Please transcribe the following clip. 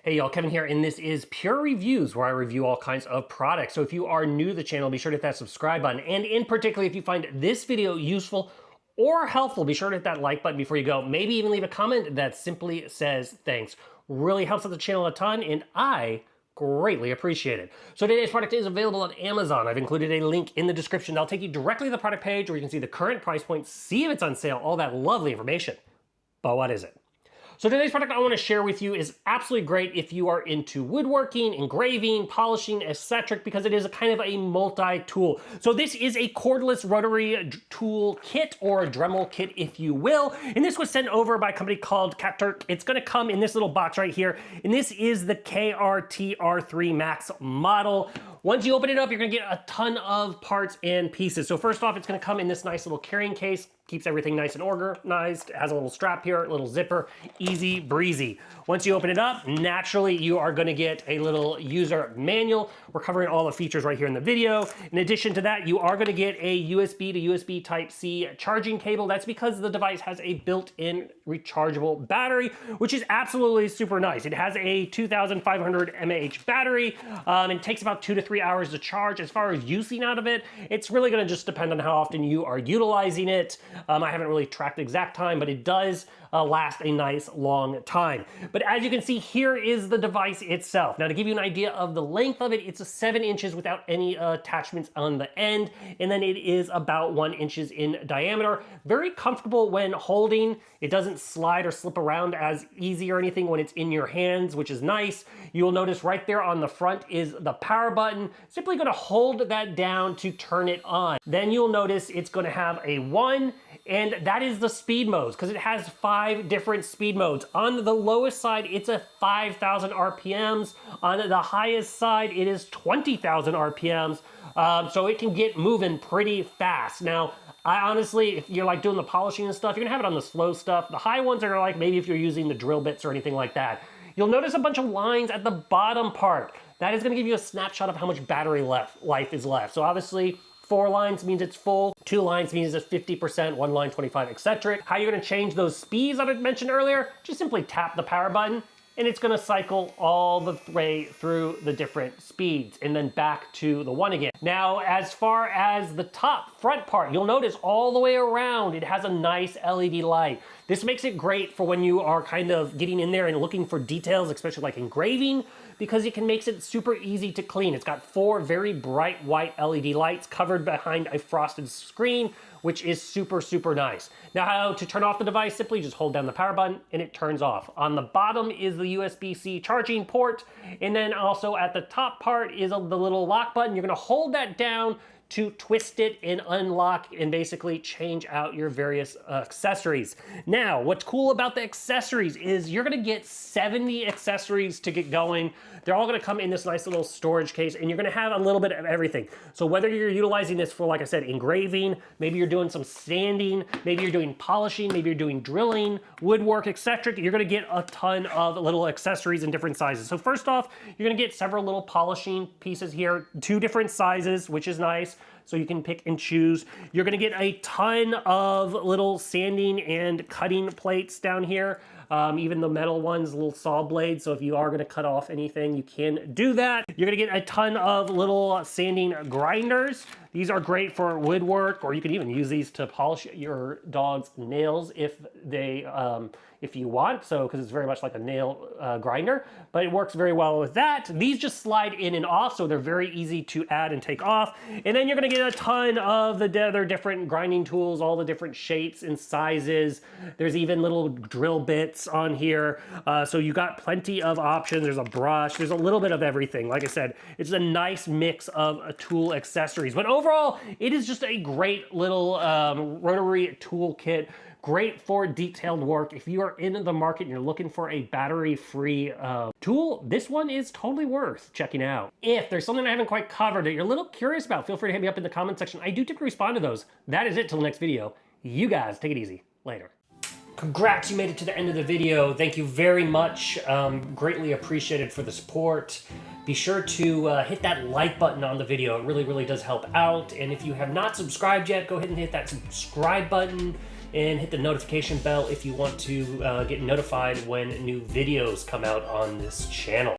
Hey y'all, Kevin here, and this is Pure Reviews, where I review all kinds of products. So if you are new to the channel, be sure to hit that subscribe button. And in particular, if you find this video useful or helpful, be sure to hit that like button before you go. Maybe even leave a comment that simply says thanks. Really helps out the channel a ton, and I greatly appreciate it. So today's product is available on Amazon. I've included a link in the description that'll take you directly to the product page where you can see the current price point, see if it's on sale, all that lovely information. But what is it? So today's product I want to share with you is absolutely great if you are into woodworking, engraving, polishing, etc., because it is a kind of a multi-tool. So this is a cordless rotary tool kit, or a dremel kit, if you will. And this was sent over by a company called Katerk. It's going to come in this little box right here. And this is the KRTR3 Max model. Once you open it up, you're going to get a ton of parts and pieces. So first off, it's going to come in this nice little carrying case. Keeps everything nice and organized. It has a little strap here, a little zipper, easy breezy. Once you open it up, naturally you are gonna get a little user manual. We're covering all the features right here in the video. In addition to that, you are gonna get a USB to USB Type-C charging cable. That's because the device has a built-in rechargeable battery, which is absolutely super nice. It has a 2,500 mAh battery. It takes about 2 to 3 hours to charge. As far as using out of it, it's really gonna just depend on how often you are utilizing it. I haven't really tracked the exact time, but it does last a nice long time. But as you can see, here is the device itself. Now, to give you an idea of the length of it, it's a 7 inches without any attachments on the end, and then it is about 1 inch in diameter. Very comfortable when holding. It doesn't slide or slip around as easy or anything when it's in your hands, which is nice. You'll notice right there on the front is the power button. Simply gonna hold that down to turn it on. Then you'll notice it's gonna have a 1, and that is the speed modes, because it has 5 different speed modes. On the lowest side, it's a 5,000 RPMs. On the highest side, it is 20,000 RPMs. So it can get moving pretty fast. Now, I honestly, if you're like doing the polishing and stuff, you're gonna have it on the slow stuff. The high ones are like maybe if you're using the drill bits or anything like that. You'll notice a bunch of lines at the bottom part. That is gonna give you a snapshot of how much battery life is left. So obviously, 4 lines means it's full, 2 lines means it's 50%, 1 line 25, etc. How you're gonna change those speeds that I mentioned earlier, just simply tap the power button and it's gonna cycle all the way through the different speeds and then back to the 1 again. Now, as far as the top front part, you'll notice all the way around, it has a nice LED light. This makes it great for when you are kind of getting in there and looking for details, especially like engraving, because it makes it super easy to clean. It's got 4 very bright white LED lights covered behind a frosted screen, which is super, super nice. Now, how to turn off the device, simply just hold down the power button and it turns off. On the bottom is the USB-C charging port, and then also at the top part is the little lock button. You're gonna hold that down to twist it and unlock and basically change out your various accessories. Now, what's cool about the accessories is you're gonna get 70 accessories to get going. They're all gonna come in this nice little storage case, and you're gonna have a little bit of everything. So whether you're utilizing this for, like I said, engraving, maybe you're doing some sanding, maybe you're doing polishing, maybe you're doing drilling, woodwork, etc., you're gonna get a ton of little accessories in different sizes. So first off, you're gonna get several little polishing pieces here, 2 different sizes, which is nice. So you can pick and choose. You're gonna get a ton of little sanding and cutting plates down here. Even the metal ones, little saw blades. So if you are gonna cut off anything, you can do that. You're gonna get a ton of little sanding grinders. These are great for woodwork, or you can even use these to polish your dog's nails if you want. So, because it's very much like a nail grinder, but it works very well with that. These just slide in and off, so they're very easy to add and take off. And then you're gonna get a ton of the other different grinding tools, all the different shapes and sizes. There's even little drill bits on here. So you got plenty of options. There's a brush, there's a little bit of everything. Like I said, it's a nice mix of tool accessories. But overall, it is just a great little rotary tool kit. Great for detailed work. If you are in the market and you're looking for a battery-free tool, this one is totally worth checking out. If there's something I haven't quite covered that you're a little curious about, feel free to hit me up in the comment section. I do typically respond to those. That is it till the next video. You guys take it easy. Later. Congrats, you made it to the end of the video. Thank you very much. Greatly appreciated for the support. Be sure to hit that like button on the video. It really, really does help out. And if you have not subscribed yet, go ahead and hit that subscribe button. and hit the notification bell if you want to get notified when new videos come out on this channel.